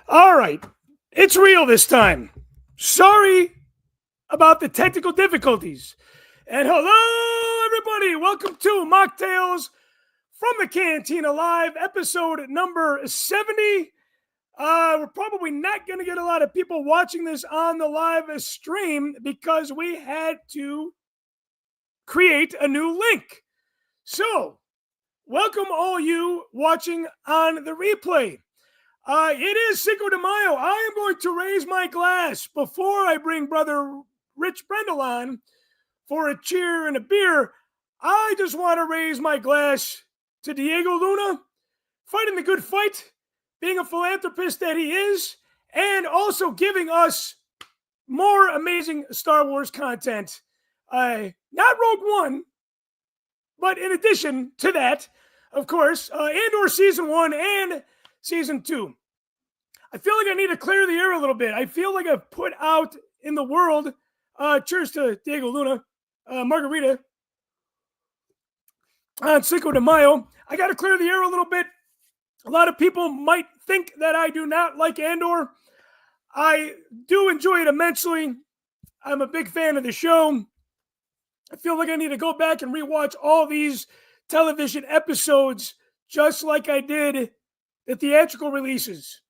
All right. It's real this time. Sorry about the technical difficulties. And hello, everybody. Welcome to Mocktails from the Cantina Live, episode number 70. We're probably not going to get a lot of people watching this on the live stream because we had to create a new link. So, welcome all you watching on the replay. It is Cinco de Mayo. I am going to raise my glass before I bring Brother Rich Brendel on for a cheer and a beer. I just want to raise my glass to Diego Luna, fighting the good fight, being a philanthropist that he is, and also giving us more amazing Star Wars content. Not Rogue One, but in addition to that, of course, Andor Season 1 and Season 2. I feel like I need to clear the air a little bit. I feel like I've put out in the world, cheers to Diego Luna, margarita on Cinco de Mayo. I got to clear the air a little bit. A lot of people might think that I do not like Andor. I do enjoy it immensely. I'm a big fan of the show. I feel like I need to go back and rewatch all these television episodes just like I did the theatrical releases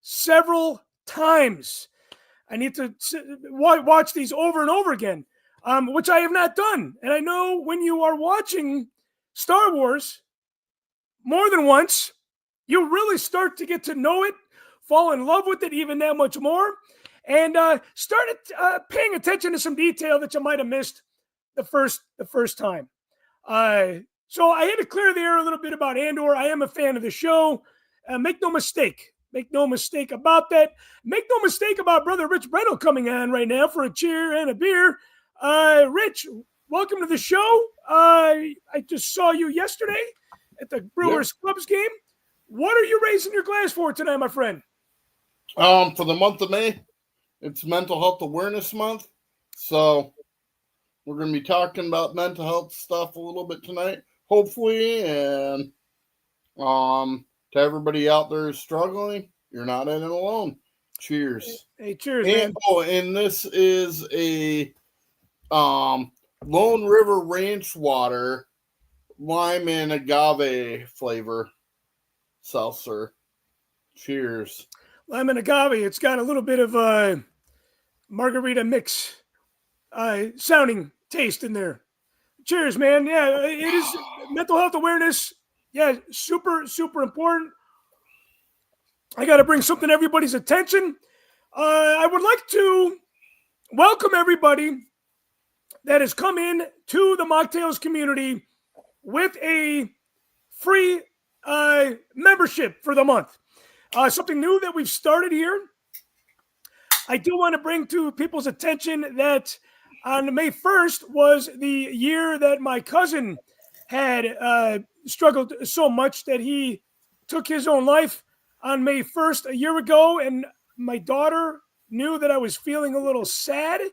several times. I need to watch these over and over again, which I have not done. And I know when you are watching Star Wars more than once, you really start to get to know it, fall in love with it even that much more, and started paying attention to some detail that you might have missed the first time. So I had to clear the air a little bit about Andor. I am a fan of the show. Make no mistake. Make no mistake about that. Make no mistake about Brother Rich Brendel coming on right now for a cheer and a beer. Rich, welcome to the show. I just saw you yesterday at the Brewers Clubs game. What are you raising your glass for tonight, my friend? For the month of May, it's Mental Health Awareness Month. So we're going to be talking about mental health stuff a little bit tonight, hopefully. And to everybody out there who's struggling, you're not in it alone. Cheers. Hey, cheers, and, man. Oh, and this is a Lone River Ranch Water lime and agave flavor seltzer. Cheers. Lime and agave. It's got a little bit of a margarita mix sounding taste in there. Cheers, man. Yeah, it is mental health awareness. Yeah, super, super important. I got to bring something to everybody's attention. I would like to welcome everybody that has come in to the Mocktails community with a free membership for the month. Something new that we've started here. I do want to bring to people's attention that on May 1st was the year that my cousin had struggled so much that he took his own life on May 1st a year ago. And my daughter knew that I was feeling a little sad a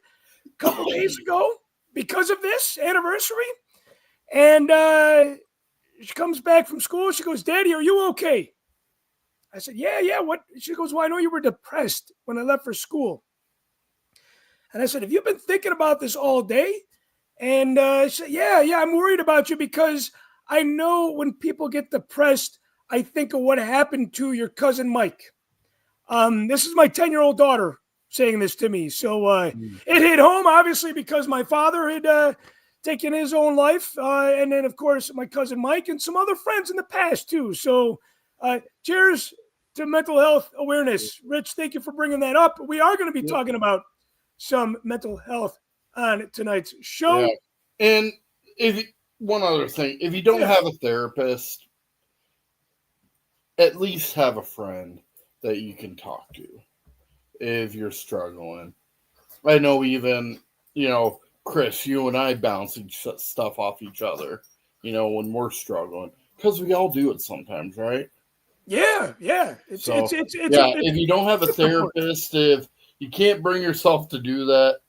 couple days ago because of this anniversary. And she comes back from school. She goes, "Daddy, are you okay?" I said, yeah. What? She goes, "Well, I know you were depressed when I left for school." And I said, "Have you been thinking about this all day?" And she said, yeah, I'm worried about you because I know when people get depressed, I think of what happened to your cousin Mike. This is my 10-year-old daughter saying this to me. So it hit home, obviously, because my father had taken his own life. And then, of course, my cousin Mike and some other friends in the past, too. So cheers to mental health awareness. Rich, thank you for bringing that up. We are going to be talking about some mental health on tonight's show. Yeah. And one other thing, if you don't have a therapist, at least have a friend that you can talk to if you're struggling. I know even, Chris, you and I bounce stuff off each other, when we're struggling. Because we all do it sometimes, right? Yeah. If you don't have a therapist, if you can't bring yourself to do that,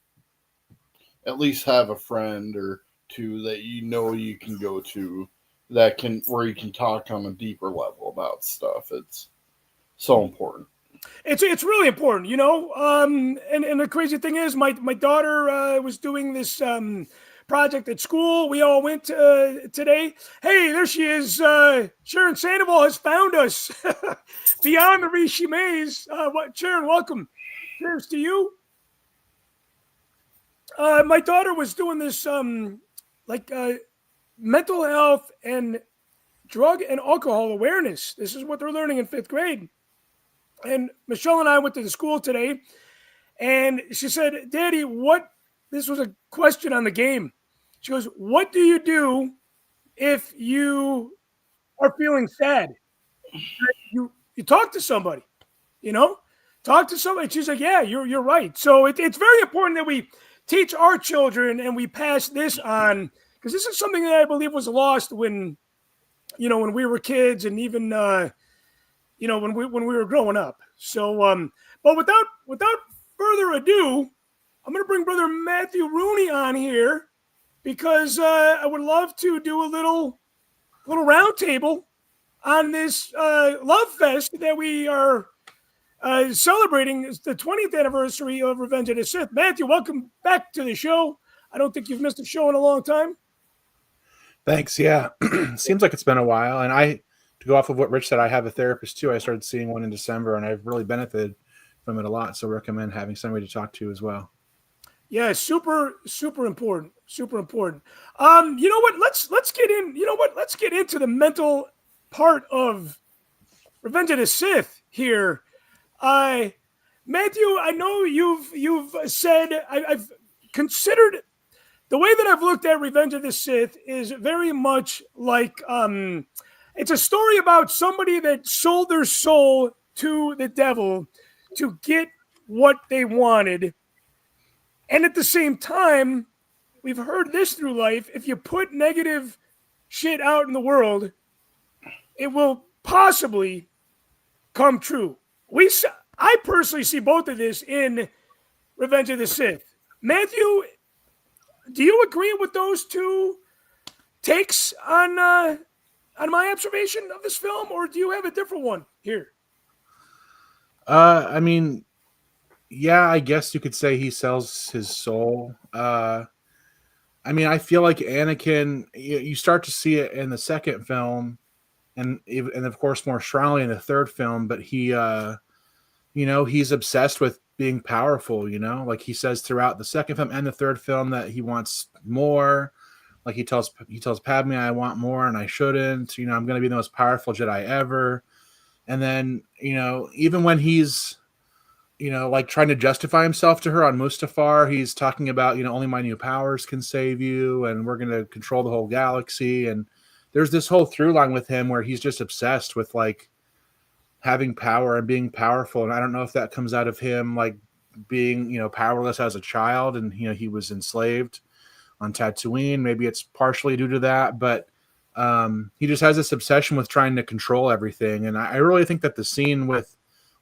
at least have a friend or two that you can go to where you can talk on a deeper level about stuff. It's so important. It's really important, and the crazy thing is, my daughter was doing this project at school. We all went today. Hey, there she is. Sharon Sandoval has found us beyond the Rishi Maze. Sharon, welcome. Cheers to you. My daughter was doing this like mental health and drug and alcohol awareness. This is what they're learning in 5th grade. And Michelle and I went to the school today, and she said, Daddy, this was a question on the game. She goes, what do you do if you are feeling sad? You talk to somebody, talk to somebody. She's like, yeah, you're right. So it's very important that we teach our children and we pass this on, because this is something that I believe was lost when we were kids, and even when we were growing up. So, but without further ado, I'm going to bring Brother Matthew Rooney on here, because I would love to do a little round table on this love fest that we are celebrating. It's the 20th anniversary of Revenge of the Sith. Matthew, welcome back to the show. I don't think you've missed a show in a long time. Thanks. Yeah, seems like it's been a while, and to go off of what Rich said, I have a therapist too. I started seeing one in December, and I've really benefited from it a lot. So recommend having somebody to talk to as well. Yeah, super important. Super important. You know what? Let's get in. You know what? Let's get into the mental part of Revenge of the Sith here. Matthew, I know you've said, I've considered, the way that I've looked at Revenge of the Sith is very much like it's a story about somebody that sold their soul to the devil to get what they wanted. And at the same time, we've heard this through life: if you put negative shit out in the world, it will possibly come true. I personally see both of this in Revenge of the Sith. Matthew, do you agree with those two takes on my observation of this film, or do you have a different one here? I mean, yeah, I guess you could say he sells his soul. I mean, I feel like Anakin, you start to see it in the second film, and of course more strongly in the third film, but he he's obsessed with being powerful, like he says throughout the second film and the third film that he wants more. Like he tells Padme, I want more and I shouldn't, I'm going to be the most powerful Jedi ever. And then, even when he's, like trying to justify himself to her on Mustafar, he's talking about, only my new powers can save you, and we're going to control the whole galaxy. And there's this whole through line with him where he's just obsessed with like having power and being powerful. And I don't know if that comes out of him like being, powerless as a child, and he was enslaved on Tatooine. Maybe it's partially due to that, but he just has this obsession with trying to control everything. And I really think that the scene with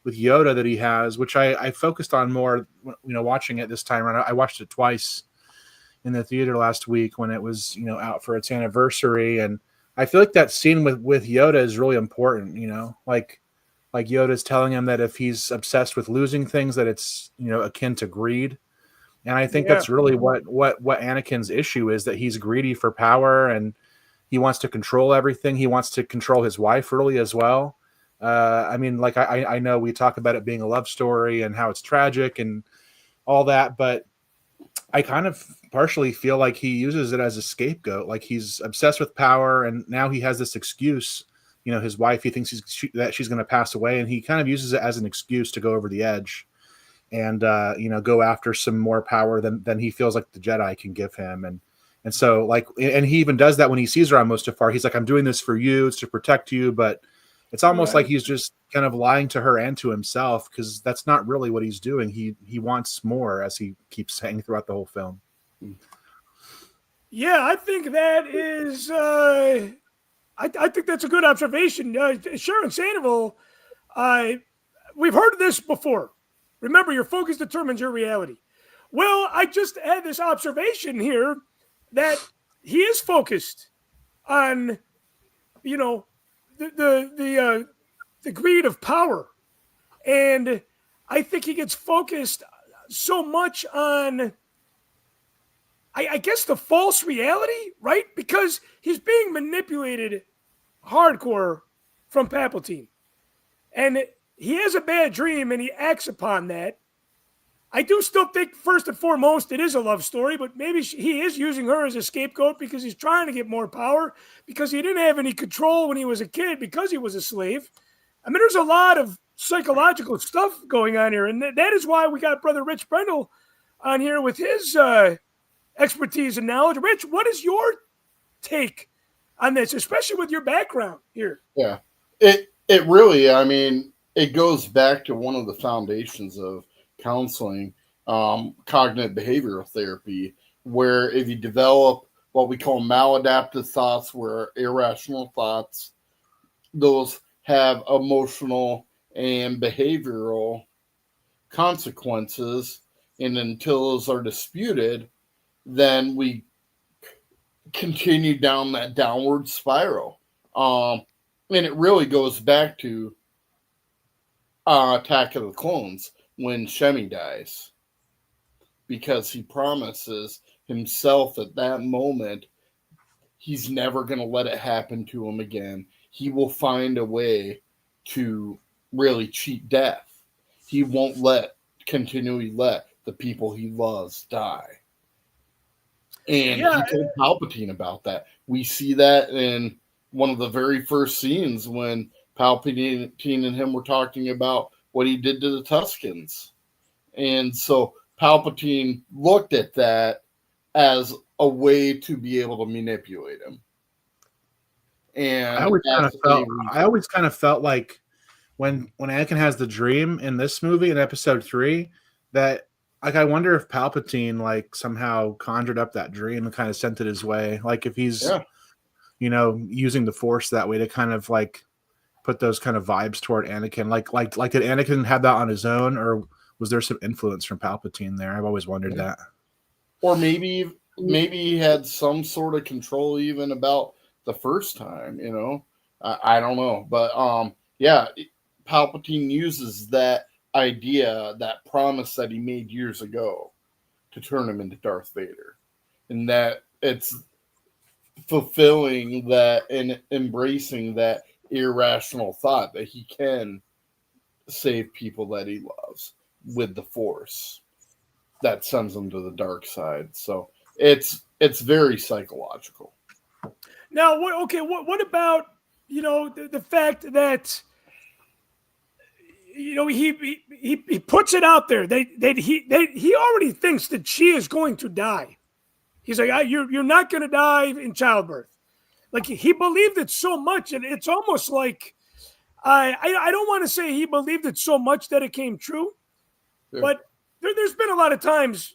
Yoda that he has, which I focused on more, watching it this time around. I watched it twice in the theater last week when it was, out for its anniversary. And I feel like that scene with Yoda is really important, like Yoda's telling him that if he's obsessed with losing things, that it's, akin to greed. And I think that's really what Anakin's issue is, that he's greedy for power and he wants to control everything. He wants to control his wife really as well. I mean, like I know we talk about it being a love story and how it's tragic and all that, but I kind of partially feel like he uses it as a scapegoat. Like he's obsessed with power, and now he has this excuse. His wife, he thinks that she's going to pass away, and he kind of uses it as an excuse to go over the edge and go after some more power than he feels like the Jedi can give him. And so like, and he even does that when he sees her on Mustafar. He's like, I'm doing this for you, it's to protect you, but it's almost like he's just kind of lying to her and to himself, because that's not really what he's doing. He wants more, as he keeps saying throughout the whole film. Yeah, I think that is I think that's a good observation. Sharon Sandoval, we've heard this before. Remember, your focus determines your reality. Well, I just had this observation here that he is focused on, the greed of power, And I think he gets focused so much on, I guess, the false reality, right? Because he's being manipulated hardcore from Palpatine. And he has a bad dream and he acts upon that. I do still think, first and foremost, it is a love story, but maybe he is using her as a scapegoat because he's trying to get more power, because he didn't have any control when he was a kid because he was a slave. I mean, there's a lot of psychological stuff going on here, and that is why we got Brother Rich Brendel on here with his expertise and knowledge. Rich, what is your take on this, especially with your background here? Yeah, it really, I mean, it goes back to one of the foundations of counseling, cognitive behavioral therapy, where if you develop what we call maladaptive thoughts, where irrational thoughts, those have emotional and behavioral consequences, and until those are disputed, then we continue down that downward spiral. And it really goes back to Attack of the Clones, when Shemi dies, because he promises himself at that moment he's never going to let it happen to him again. He will find a way to really cheat death. He won't continually let the people he loves die. And he told Palpatine about that. We see that in one of the very first scenes when Palpatine and him were talking about what he did to the Tuskens. And so Palpatine looked at that as a way to be able to manipulate him. And I always kind of felt like when Anakin has the dream in this movie in episode 3, that like I wonder if Palpatine like somehow conjured up that dream and kind of sent it his way. Like if he's using the Force that way to kind of like put those kind of vibes toward Anakin. Like did Anakin have that on his own, or was there some influence from Palpatine there? I've always wondered that. Or maybe he had some sort of control even about the first time, I don't know. But Palpatine uses that idea, that promise that he made years ago, to turn him into Darth Vader. And that it's fulfilling that and embracing that irrational thought that he can save people that he loves with the Force that sends him to the dark side. So it's very psychological. Now, what about the fact that he puts it out there that he already thinks that she is going to die. He's like, you're not going to die in childbirth. Like he believed it so much, and it's almost like I don't want to say he believed it so much that it came true, but there's been a lot of times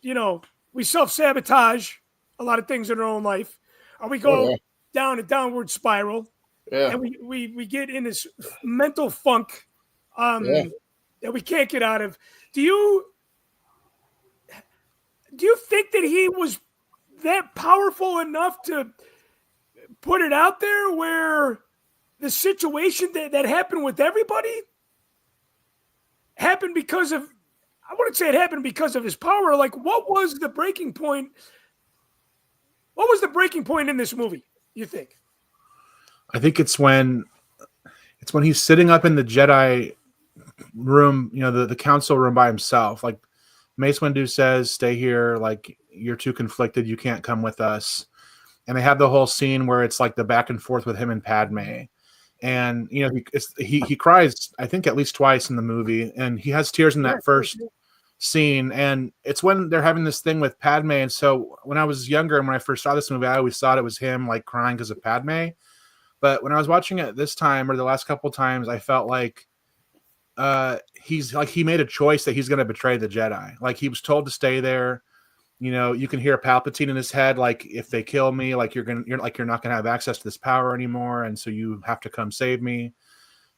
we self-sabotage a lot of things in our own life, or we go down a downward spiral, and we get in this mental funk that we can't get out of. Do you think that he was that powerful enough to put it out there where the situation that happened with everybody happened because of, I wouldn't say it happened because of his power. Like, what was the breaking point? What was the breaking point in this movie, you think? I think it's when he's sitting up in the Jedi room, the council room by himself. Like Mace Windu says, stay here. Like, you're too conflicted. You can't come with us. And they have the whole scene where it's like the back and forth with him and Padme. And, he cries, I think, at least twice in the movie. And he has tears in that first scene. And it's when they're having this thing with Padme. And so when I was younger and when I first saw this movie, I always thought it was him like crying because of Padme. But when I was watching it this time or the last couple of times, I felt like he made a choice that he's going to betray the Jedi. Like he was told to stay there. You can hear Palpatine in his head, like, if they kill me, like you're not gonna have access to this power anymore, and so you have to come save me.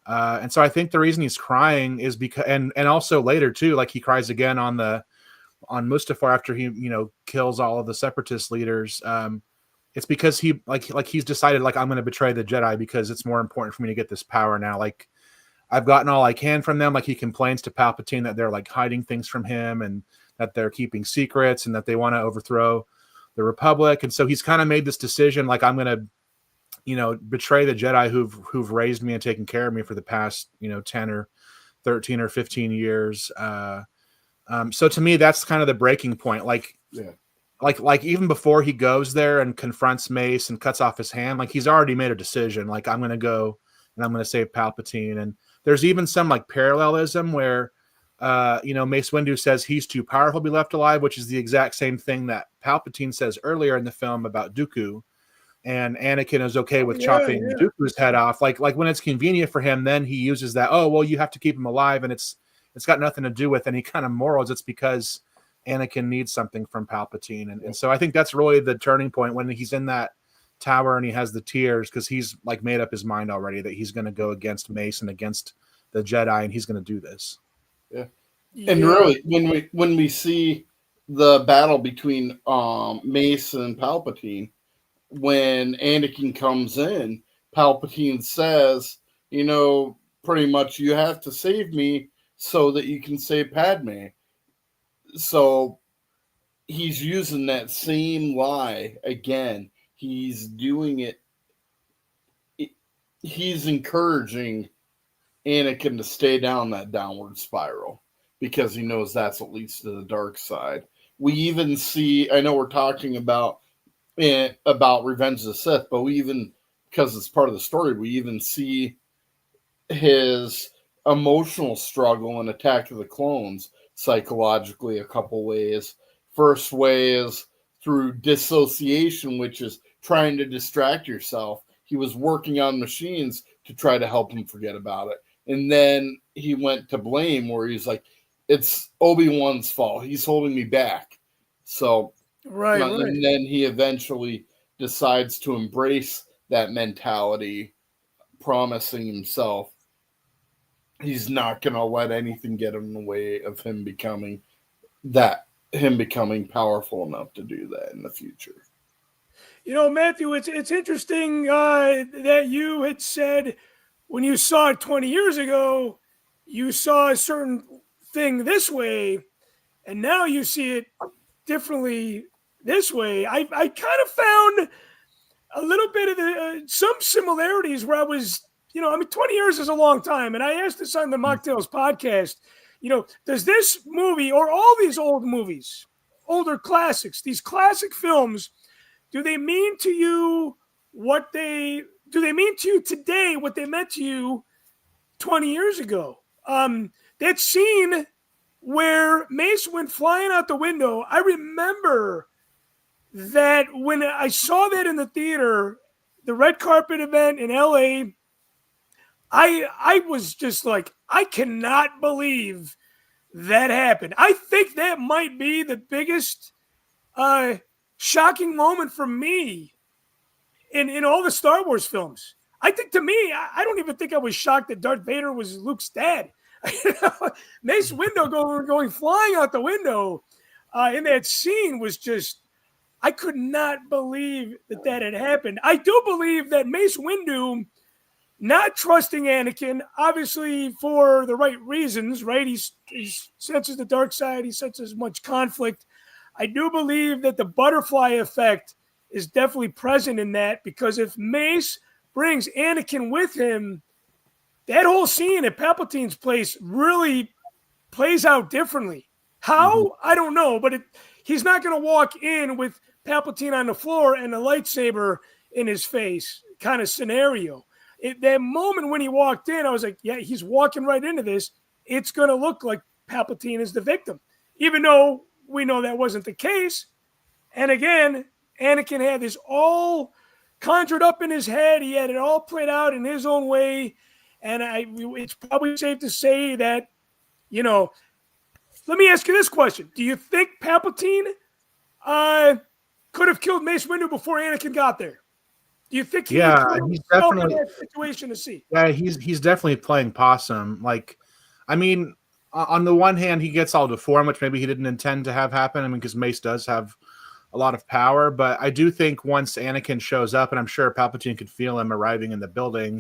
And so I think the reason he's crying is because, and also later too, like he cries again on Mustafar after he kills all of the Separatist leaders. It's because he's decided, like, I'm going to betray the Jedi because it's more important for me to get this power now. Like, I've gotten all I can from them. Like he complains to Palpatine that they're like hiding things from him and that they're keeping secrets and that they want to overthrow the Republic. And so he's kind of made this decision, like I'm going to, betray the Jedi who've raised me and taken care of me for the past, 10 or 13 or 15 years. So to me, that's kind of the breaking point. Like, Yeah. Like even before he goes there and confronts Mace and cuts off his hand, like he's already made a decision. Like I'm going to go and I'm going to save Palpatine. And there's even some like parallelism where, Mace Windu says he's too powerful to be left alive, which is the exact same thing that Palpatine says earlier in the film about Dooku. And Anakin is okay with chopping Dooku's head off. Like when it's convenient for him, then he uses that, oh, well, you have to keep him alive. And it's got nothing to do with any kind of morals. It's because Anakin needs something from Palpatine. And so I think that's really the turning point when he's in that tower and he has the tears, because he's like made up his mind already that he's going to go against Mace and against the Jedi, and he's going to do this. Yeah. And really, when we see the battle between Mace and Palpatine, when Anakin comes in, Palpatine says, pretty much you have to save me so that you can save Padme. So he's using that same lie again. He's doing it. He's encouraging Anakin to stay down that downward spiral because he knows that's what leads to the dark side. We even see, I know we're talking about Revenge of the Sith, but we even, because it's part of the story, we even see his emotional struggle in Attack of the Clones psychologically a couple ways. First way is through dissociation, which is trying to distract yourself. He was working on machines to try to help him forget about it. And then he went to blame, where he's like, it's Obi-Wan's fault. He's holding me back. So, right. And then he eventually decides to embrace that mentality, promising himself he's not going to let anything get in the way of him becoming powerful enough to do that in the future. Matthew, it's interesting that you had said when you saw it 20 years ago, you saw a certain thing this way, and now you see it differently this way. I kind of found a little bit of some similarities where I was, 20 years is a long time. And I asked this on the Machtails podcast, does this movie or all these old movies, older classics, these classic films, do they mean to you today what they meant to you 20 years ago? That scene where Mace went flying out the window, I remember that when I saw that in the theater, the red carpet event in LA, I was just like, I cannot believe that happened. I think that might be the biggest shocking moment for me in all the Star Wars films. I think, to me, I don't even think I was shocked that Darth Vader was Luke's dad. Mace Windu going flying out the window in that scene was just, I could not believe that had happened. I do believe that Mace Windu not trusting Anakin, obviously for the right reasons, right? He senses the dark side. He senses much conflict. I do believe that the butterfly effect is definitely present in that, because if Mace brings Anakin with him, that whole scene at Palpatine's place really plays out differently. How? I don't know, but he's not going to walk in with Palpatine on the floor and a lightsaber in his face kind of scenario. That moment when he walked in, I was like, yeah, he's walking right into this. It's going to look like Palpatine is the victim, even though we know that wasn't the case. And again, Anakin had this all conjured up in his head. He had it all played out in his own way. And it's probably safe to say that, let me ask you this question. Do you think Palpatine could have killed Mace Windu before Anakin got there? Do you think he's definitely in that situation to see? Yeah, he's definitely playing possum. Like, I mean, on the one hand, he gets all deformed, which maybe he didn't intend to have happen. I mean, because Mace does have a lot of power, but I do think once Anakin shows up, and I'm sure Palpatine could feel him arriving in the building,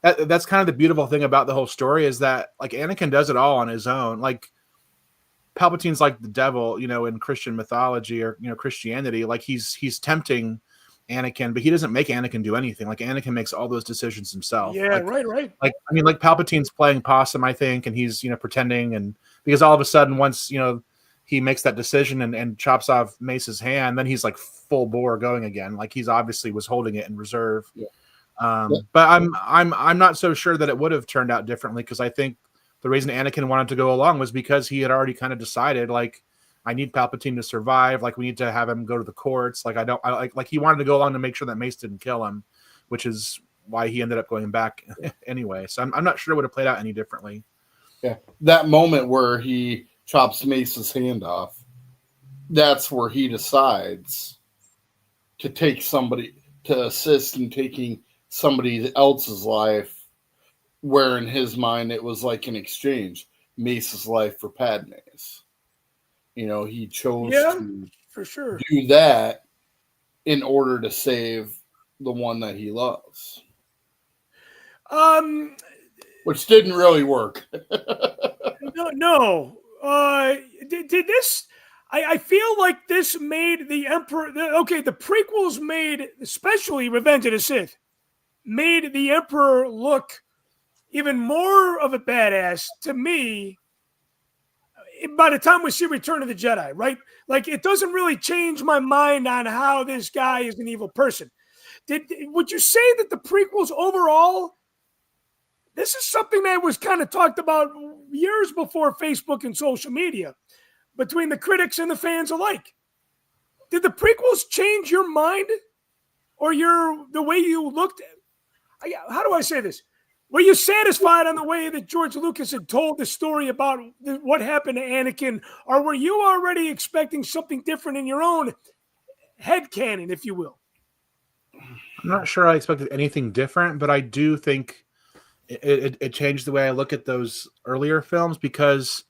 that's kind of the beautiful thing about the whole story is that like Anakin does it all on his own. Like Palpatine's like the devil, in Christian mythology or Christianity. Like he's tempting Anakin, but he doesn't make Anakin do anything. Like Anakin makes all those decisions himself. Yeah, right. Like Palpatine's playing possum, I think, and he's pretending, and because all of a sudden once he makes that decision and chops off Mace's hand, then he's like full bore going again. Like he's obviously was holding it in reserve. Yeah. But I'm not so sure that it would have turned out differently, because I think the reason Anakin wanted to go along was because he had already kind of decided, like, I need Palpatine to survive. Like, we need to have him go to the courts. Like, like he wanted to go along to make sure that Mace didn't kill him, which is why he ended up going back anyway. So I'm not sure it would have played out any differently. Yeah, that moment where he chops Mace's hand off, that's where he decides to take somebody, to assist in taking somebody else's life, where in his mind it was like an exchange, Mace's life for Padme's. He chose to for sure do that in order to save the one that he loves. Which didn't really work. No. Did this? I feel like this made the Emperor. The prequels made, especially Revenge of the Sith, made the Emperor look even more of a badass to me. By the time we see Return of the Jedi, right? Like, it doesn't really change my mind on how this guy is an evil person. Would you say that the prequels overall? This is something that was kind of talked about years before Facebook and social media, between the critics and the fans alike. Did the prequels change your mind, or the way you looked at? How do I say this? Were you satisfied on the way that George Lucas had told the story about what happened to Anakin, or were you already expecting something different in your own headcanon, if you will? I'm not sure I expected anything different, but I do think it changed the way I look at those earlier films, because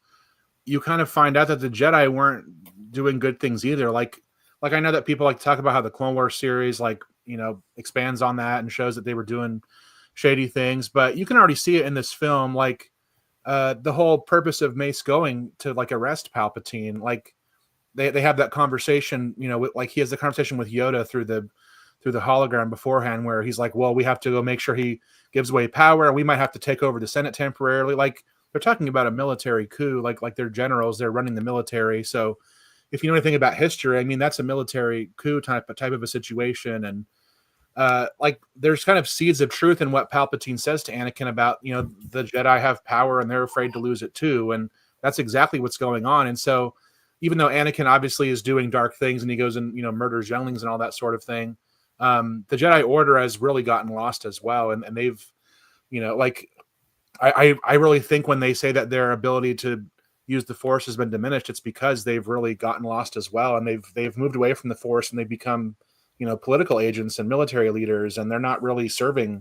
you kind of find out that the Jedi weren't doing good things either. Like I know that people like to talk about how the Clone Wars series, expands on that and shows that they were doing shady things, but you can already see it in this film. Like the whole purpose of Mace going to arrest Palpatine, like they have that conversation, like he has the conversation with Yoda through the hologram beforehand, where he's like, well, we have to go make sure he gives away power, and we might have to take over the Senate temporarily. Like, they're talking about a military coup, like they're generals, they're running the military. So if you know anything about history, I mean, that's a military coup type of a situation. And there's kind of seeds of truth in what Palpatine says to Anakin about, the Jedi have power and they're afraid to lose it too. And that's exactly what's going on. And so even though Anakin obviously is doing dark things and he goes and, murders younglings and all that sort of thing, the Jedi Order has really gotten lost as well. And they've, I really think when they say that their ability to use the Force has been diminished, it's because they've really gotten lost as well. And they've moved away from the Force, and they've become, political agents and military leaders, and they're not really serving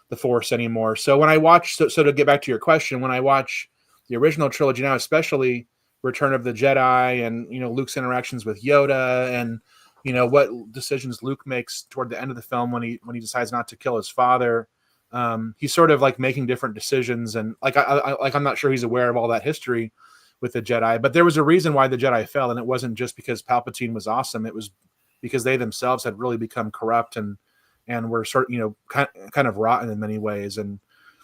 the Force anymore. So when I watch, so to get back to your question, when I watch the original trilogy now, especially Return of the Jedi and, Luke's interactions with Yoda and, what decisions Luke makes toward the end of the film when he decides not to kill his father, he's sort of like making different decisions. And I'm not sure he's aware of all that history with the Jedi, but there was a reason why the Jedi fell. And it wasn't just because Palpatine was awesome. It was because they themselves had really become corrupt and were kind of rotten in many ways. And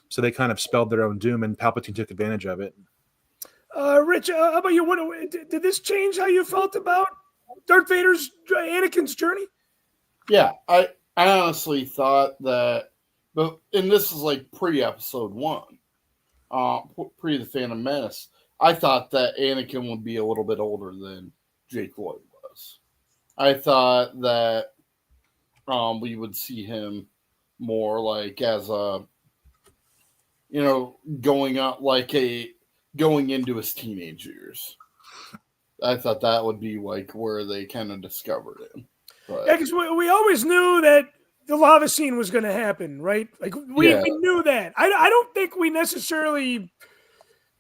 so they kind of spelled their own doom, and Palpatine took advantage of it. Rich, how about you? Did this change how you felt about Darth Vader's, Anakin's journey? Yeah, I honestly thought that, and this is like pre-episode 1, pre the Phantom Menace, I thought that Anakin would be a little bit older than Jake Lloyd was. I thought that we would see him more like as a, going into his teenage years. I thought that would be like where they kind of discovered him. But, yeah, because we always knew that the lava scene was going to happen, right? Like we knew that. I don't think we necessarily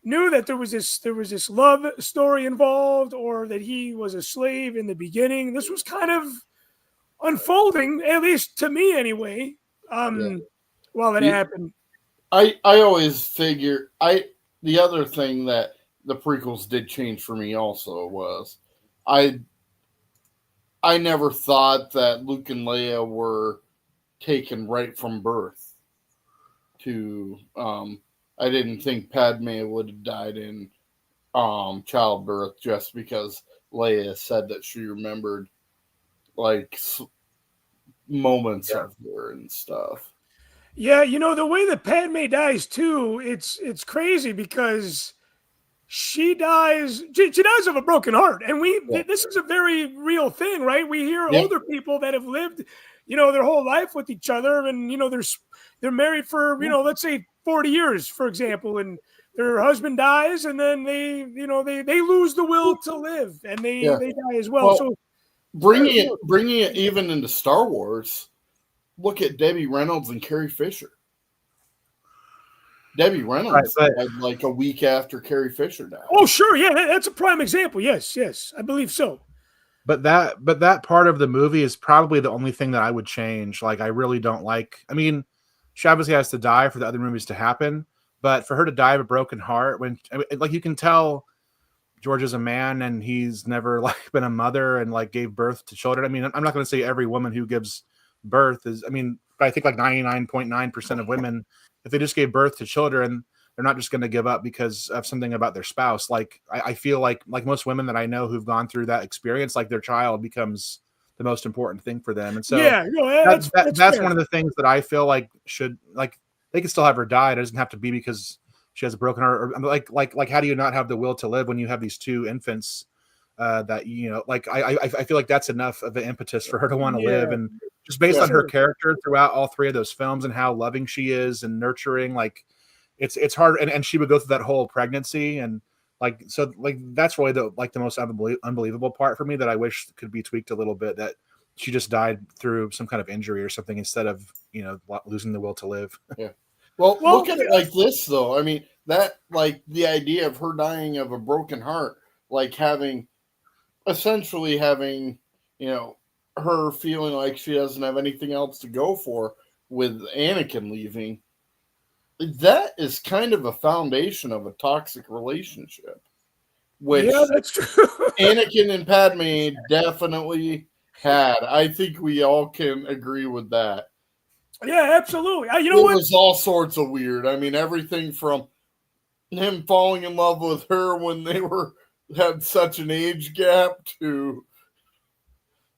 knew that there was this love story involved, or that he was a slave in the beginning. This was kind of unfolding, at least to me anyway, while it happened. I always figure the other thing that the prequels did change for me also was I I never thought that Luke and Leia were taken right from birth to I didn't think Padme would have died in childbirth just because Leia said that she remembered like moments Yeah. of her and stuff. Yeah, the way that Padme dies too, it's crazy because she dies of a broken heart, and Yeah. this is a very real thing, right? We hear Yeah. older people that have lived, their whole life with each other, and they're married for let's say 40 years, for example, and their husband dies, and then they lose the will to live, and Yeah. they die as well. Well, So bringing it even into Star Wars, look at Debbie Reynolds and Carrie Fisher. Debbie Right, Reynolds but died like a week after Carrie Fisher died. oh sure, yeah, that's a prime example. Yes, I believe so. that part of the movie is probably the only thing that I would change. Like, I really don't like. I mean, she obviously has to die for the other movies to happen, but for her to die of a broken heart, when like you can tell George is a man and he's never like been a mother and like gave birth to children. I mean, I'm not going to say every woman who gives birth is. I mean, but I think like 99.9% of women, if they just gave birth to children, they're not just going to give up because of something about their spouse. Like I feel like most women that I know who've gone through that experience, like their child becomes the most important thing for them. And so Yeah, that's that's fair. one of the things that I feel like should, like, they can still have her die. It doesn't have to be because she has a broken heart. Or like how do you not have the will to live when you have these two infants? That like I feel like that's enough of an impetus for her to want to live, Yeah, and just based Yeah. on her sure. character throughout all three of those films and how loving she is and nurturing, like it's hard, and she would go through that whole pregnancy, and like so like that's really the most unbelievable part for me that I wish could be tweaked a little bit, that she just died through some kind of injury or something instead of losing the will to live. Yeah. Well, Well, look at it like this, though. I mean, that, like, the idea of her dying of a broken heart, like essentially having, her feeling like she doesn't have anything else to go for with Anakin leaving, that is kind of a foundation of a toxic relationship, yeah, which that's true. Anakin and Padme definitely had. I think we all can agree with that. Yeah, absolutely. You know It what? was all sorts of weird. I mean, everything from him falling in love with her when they had such an age gap to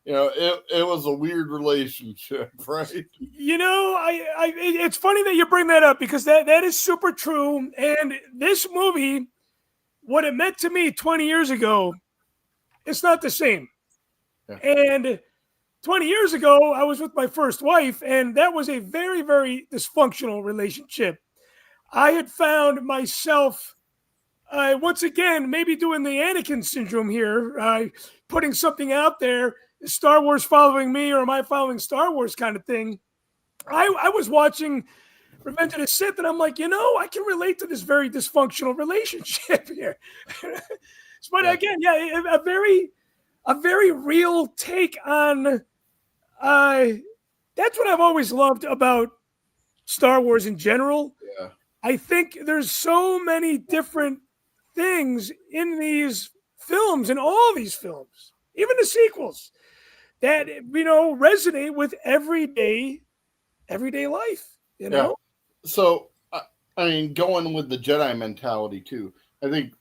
it was a weird relationship, right? It's funny that you bring that up because that is super true. And this movie, what it meant to me 20 years ago, it's not the same. Yeah. And 20 years ago, I was with my first wife, and that was a very, very dysfunctional relationship. I had found myself once again, maybe doing the Anakin syndrome here, putting something out there, is Star Wars following me or am I following Star Wars kind of thing. I was watching Revenge of the Sith and I'm like, I can relate to this very dysfunctional relationship here. But Yeah. again, yeah, a very real take on that's what I've always loved about Star Wars in general. Yeah. I think there's so many different things in these films, in all these films, even the sequels, that resonate with everyday life. Yeah. So, I mean, going with the Jedi mentality too, I think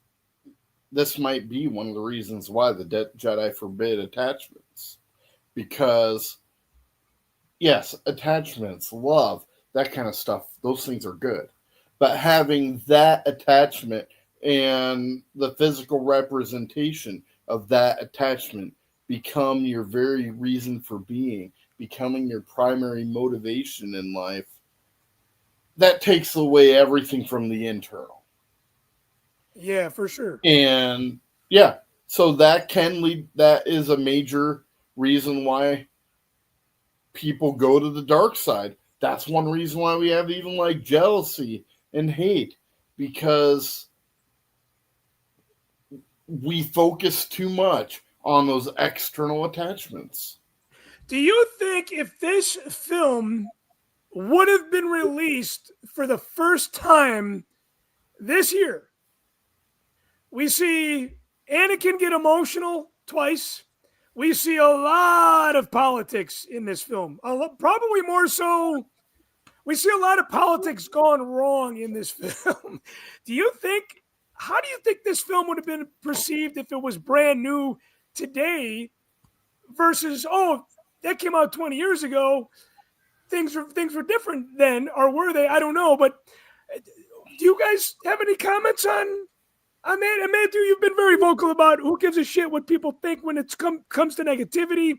this might be one of the reasons why the Jedi forbid attachments, because yes, attachments, love, that kind of stuff, those things are good, but having that attachment and the physical representation of that attachment become your very reason for being, becoming your primary motivation in life, that takes away everything from the internal. Yeah, for sure. And yeah, so that is a major reason why people go to the dark side. That's one reason why we have even like jealousy and hate, because we focus too much on those external attachments. Do you think if this film would have been released for the first time this year. We see Anakin get emotional twice. We see a lot of politics in this film. Probably more so, we see a lot of politics gone wrong in this film. How do you think this film would have been perceived if it was brand new today versus, that came out 20 years ago? Things were different then, or were they? I don't know. But do you guys have any comments on that? And Matthew, you've been very vocal about who gives a shit what people think when it comes to negativity.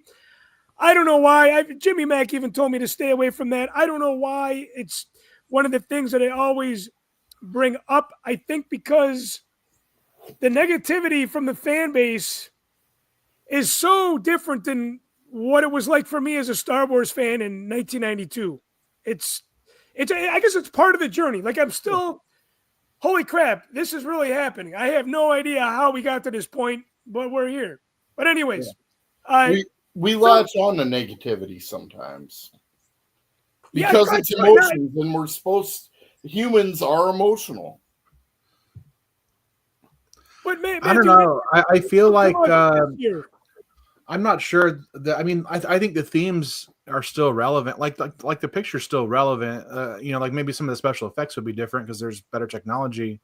I don't know why. Jimmy Mack even told me to stay away from that. I don't know why. It's one of the things that I always bring up. I think because the negativity from the fan base is so different than what it was like for me as a Star Wars fan in 1992. It's I guess it's part of the journey. Like, I'm still, holy crap, this is really happening. I have no idea how we got to this point, but we're here. But anyways, we latch on to negativity sometimes because it's emotions, and humans are emotional. But I don't know. I feel like I'm not sure that. I mean, I think the themes are still relevant. Like the picture's still relevant. Like maybe some of the special effects would be different because there's better technology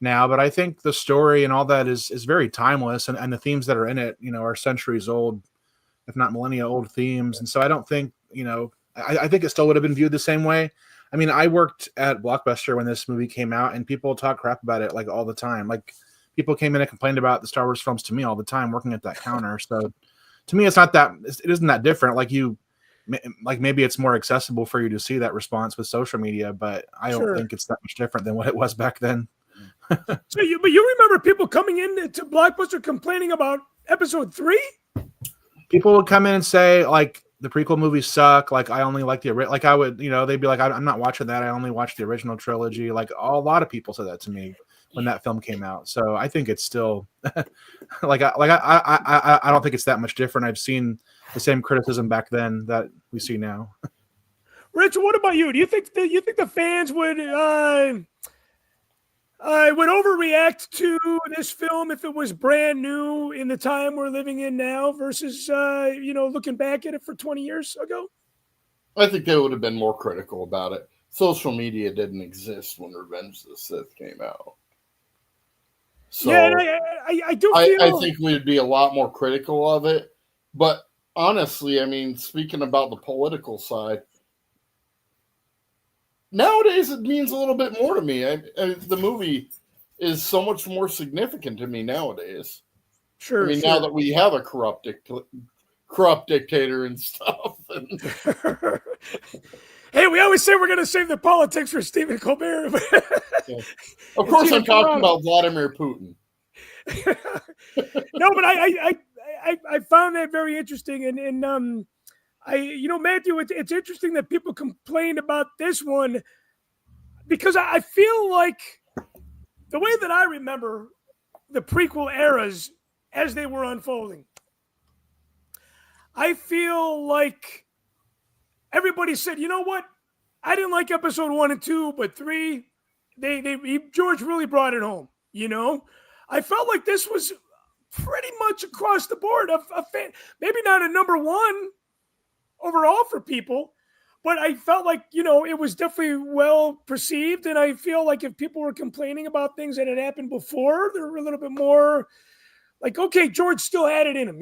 now. But I think the story and all that is very timeless, and the themes that are in it, are centuries old, if not millennia old themes. And so I don't think, I think it still would have been viewed the same way. I mean, I worked at Blockbuster when this movie came out, and people talk crap about it like all the time. Like, people came in and complained about the Star Wars films to me all the time working at that counter. So to me, it isn't that different. Like maybe it's more accessible for you to see that response with social media, but I don't think it's that much different than what it was back then. But you remember people coming in to Blockbuster complaining about Episode 3? People would come in and say, like, the prequel movies suck. Like, I only like like I would, they'd be like, I'm not watching that. I only watched the original trilogy. Like, a lot of people said that to me when that film came out. So I think it's still I don't think it's that much different. I've seen the same criticism back then that we see now. Rich, what about you? Do you think the fans would overreact to this film if it was brand new in the time we're living in now versus looking back at it for 20 years ago? I think they would have been more critical about it. Social media didn't exist when Revenge of the Sith came out. So yeah, and I do feel... I think we'd be a lot more critical of it. But honestly, I mean, speaking about the political side, nowadays it means a little bit more to me. The movie is so much more significant to me nowadays. Sure. I mean, now that we have a corrupt dictator and stuff. Hey, we always say we're going to save the politics for Stephen Colbert. Yeah. Of course, I'm talking about Vladimir Putin. No, but I found that very interesting, and Matthew, it's interesting that people complained about this one because I feel like the way that I remember the prequel eras as they were unfolding, I feel like everybody said, you know what? I didn't like episode 1 and 2, but 3, George really brought it home. I felt like this was pretty much across the board a fan, maybe not a number one overall for people, but I felt like, it was definitely well perceived. And I feel like if people were complaining about things that had happened before, they were a little bit more like, okay, George still had it in him,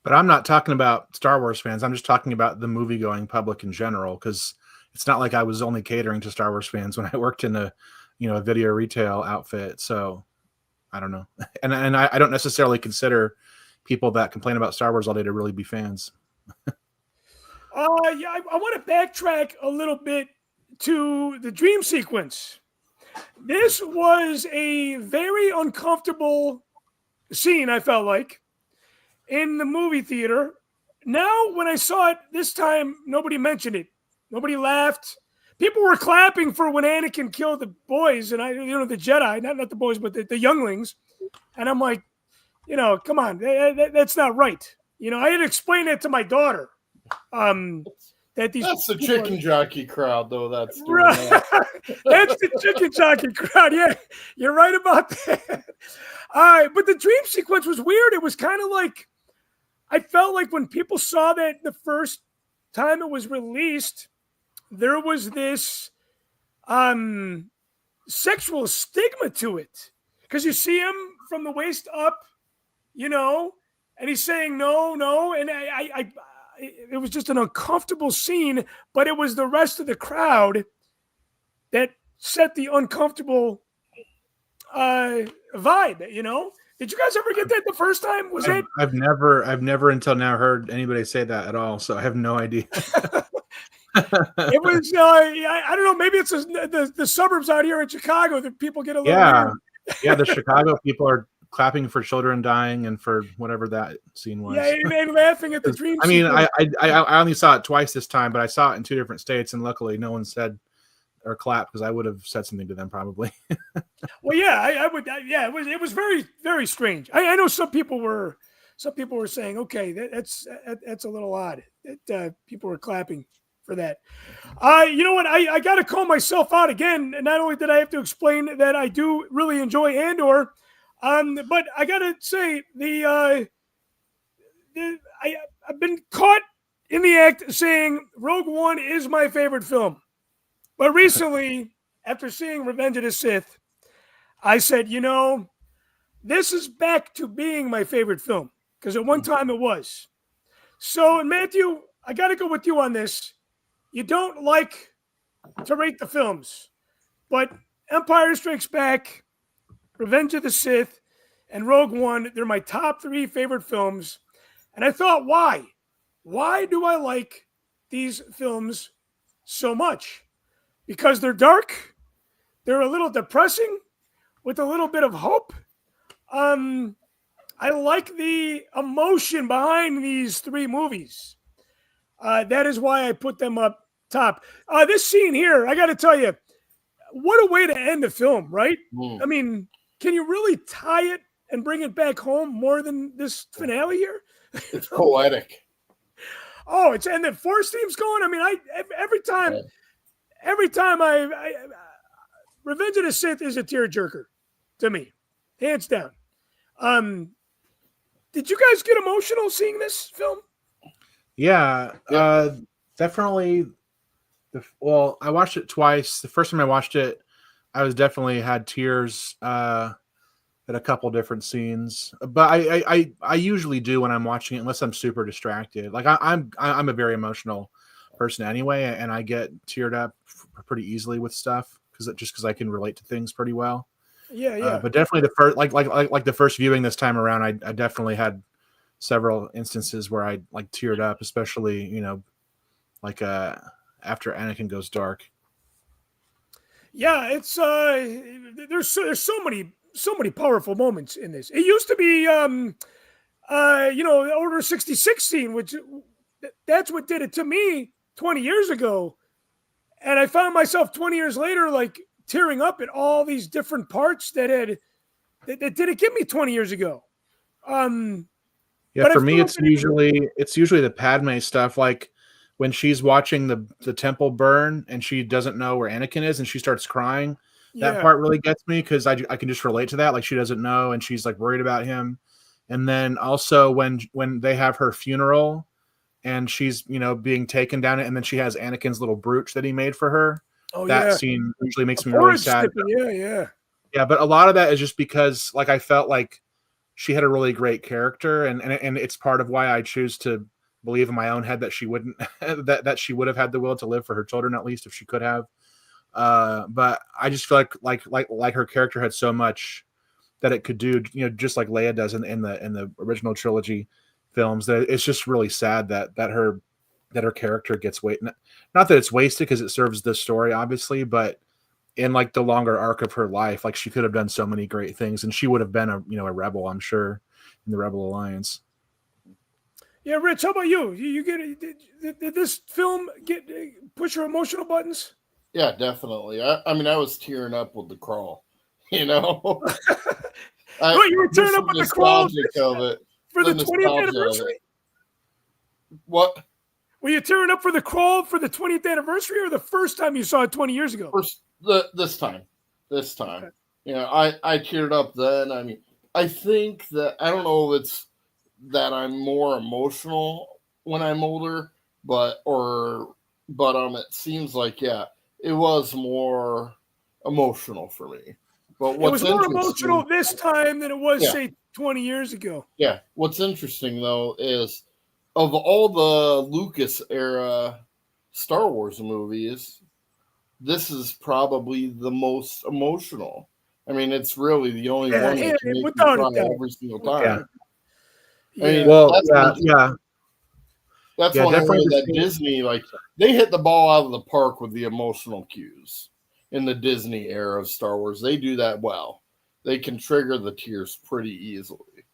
But I'm not talking about Star Wars fans. I'm just talking about the movie-going public in general, because it's not like I was only catering to Star Wars fans when I worked in a video retail outfit. So I don't know. And I don't necessarily consider people that complain about Star Wars all day to really be fans. I want to backtrack a little bit to the dream sequence. This was a very uncomfortable scene, I felt like, in the movie theater. Now, when I saw it this time, nobody mentioned it. Nobody laughed. People were clapping for when Anakin killed the boys, and the Jedi, not the boys, but the younglings. And I'm like, come on, that's not right. I had to explain that to my daughter. that these That's the people chicken jockey crowd, though. That's doing right. that. That's the chicken jockey crowd. Yeah, you're right about that. But the dream sequence was weird. It was kind of like, I felt like when people saw that the first time it was released, there was this sexual stigma to it. Because you see him from the waist up, and he's saying no, no. And it was just an uncomfortable scene, but it was the rest of the crowd that set the uncomfortable vibe, Did you guys ever get that the first time? Was it? I've never until now heard anybody say that at all, so I have no idea. It was, I don't know, maybe it's the suburbs out here in Chicago that people get a little weird. Yeah, the Chicago people are clapping for children dying and for whatever that scene was. Yeah, and laughing at the dream. I mean, I only saw it twice this time, but I saw it in 2 different states, and luckily no one said or clapped because I would have said something to them probably. Well, yeah, I would. Yeah, it was very, very strange. I know some people were saying, okay, that's a little odd that people were clapping for that. You know what? I got to call myself out again. And not only did I have to explain that I do really enjoy Andor, but I got to say I've been caught in the act saying Rogue One is my favorite film. But recently, after seeing Revenge of the Sith, I said, this is back to being my favorite film. Because at one time it was. So, Matthew, I got to go with you on this. You don't like to rate the films. But Empire Strikes Back, Revenge of the Sith, and Rogue One, they're my top 3 favorite films. And I thought, why? Why do I like these films so much? Because they're dark, they're a little depressing, with a little bit of hope. I like the emotion behind these 3 movies. That is why I put them up top. This scene here, I got to tell you, what a way to end the film, right? I mean, can you really tie it and bring it back home more than this finale here? It's poetic. Oh, and the Force theme's going. I mean, every time Revenge of the Sith is a tearjerker to me, hands down. Did you guys get emotional seeing this film? Yeah. Definitely. Well, I watched it twice. The first time I watched it, I was definitely had tears at a couple different scenes. But I usually do when I'm watching it, unless I'm super distracted. Like I'm a very emotional person anyway, and I get teared up pretty easily with stuff because I can relate to things pretty well. Yeah. But definitely the first like the first viewing this time around, I definitely had several instances where I like teared up, especially like after Anakin goes dark. Yeah, it's there's so many powerful moments in this. It used to be the Order 66 scene, which that's what did it to me 20 years ago. And I found myself 20 years later like tearing up at all these different parts that didn't get me 20 years ago. Yeah, for me it's usually the Padme stuff, like when she's watching the temple burn and she doesn't know where Anakin is and she starts crying. That part really gets me because I can just relate to that. Like she doesn't know and she's like worried about him. And then also when they have her funeral and she's being taken down it, and then she has Anakin's little brooch that he made for her. Oh, that scene usually makes me really sad. Yeah, but a lot of that is just because like I felt like she had a really great character, and it's part of why I choose to believe in my own head that she wouldn't that she would have had the will to live for her children, at least if she could have. But I just feel like her character had so much that it could do, just like Leia does in the original trilogy films. That it's just really sad that her character gets wasted. Not that it's wasted because it serves this story, obviously, but in like the longer arc of her life, like she could have done so many great things, and she would have been a rebel, I'm sure, in the Rebel Alliance. Yeah, Rich, how about you? Did this film push your emotional buttons? Yeah, definitely. I mean, I was tearing up with the crawl. You were tearing up with the crawl of it for the 20th anniversary? What? Were you tearing up for the crawl for the 20th anniversary, or the first time you saw it 20 years ago? This time. Okay. I teared up then. I mean, I think that I don't know if it's that I'm more emotional when I'm older, but it seems like it was more emotional for me. But It what's was more interesting, emotional this time than it was, say, 20 years ago. Yeah. What's interesting though is of all the Lucas era Star Wars movies, this is probably the most emotional. I mean, it's really the only one that can make me without cry a doubt. every single time. Yeah. I mean, Well, that's yeah, one area definitely that Disney, like, they hit the ball out of the park with the emotional cues in the Disney era of Star Wars. They do that well. They can trigger the tears pretty easily.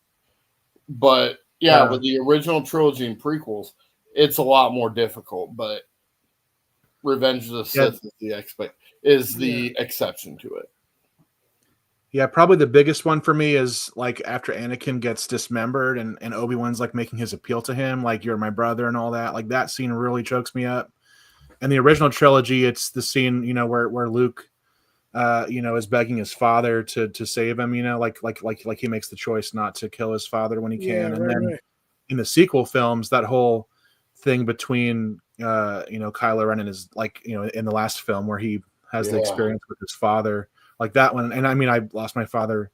But with the original trilogy and prequels, it's a lot more difficult. But Revenge of the Sith is the exception to it. Yeah, probably the biggest one for me is like after Anakin gets dismembered and Obi-Wan's like making his appeal to him, like you're my brother and all that. Like that scene really chokes me up. And the original trilogy, it's the scene, where Luke is begging his father to save him, like he makes the choice not to kill his father when he can. And then in the sequel films, that whole thing between Kylo Ren and his, in the last film where he has the experience with his father, like that one. And I mean, I lost my father,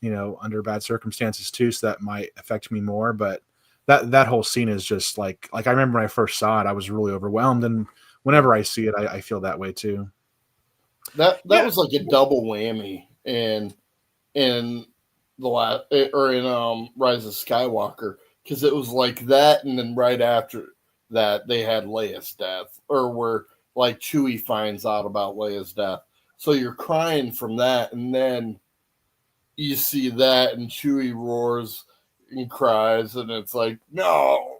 under bad circumstances too, so that might affect me more. But that whole scene is just like I remember when I first saw it, I was really overwhelmed, and whenever I see it, I feel that way too. That was like a double whammy in the last or in Rise of Skywalker, because it was like that, and then right after that they had Leia's death, or where like Chewie finds out about Leia's death. So you're crying from that, and then you see that, and Chewie roars and cries, and it's like, no,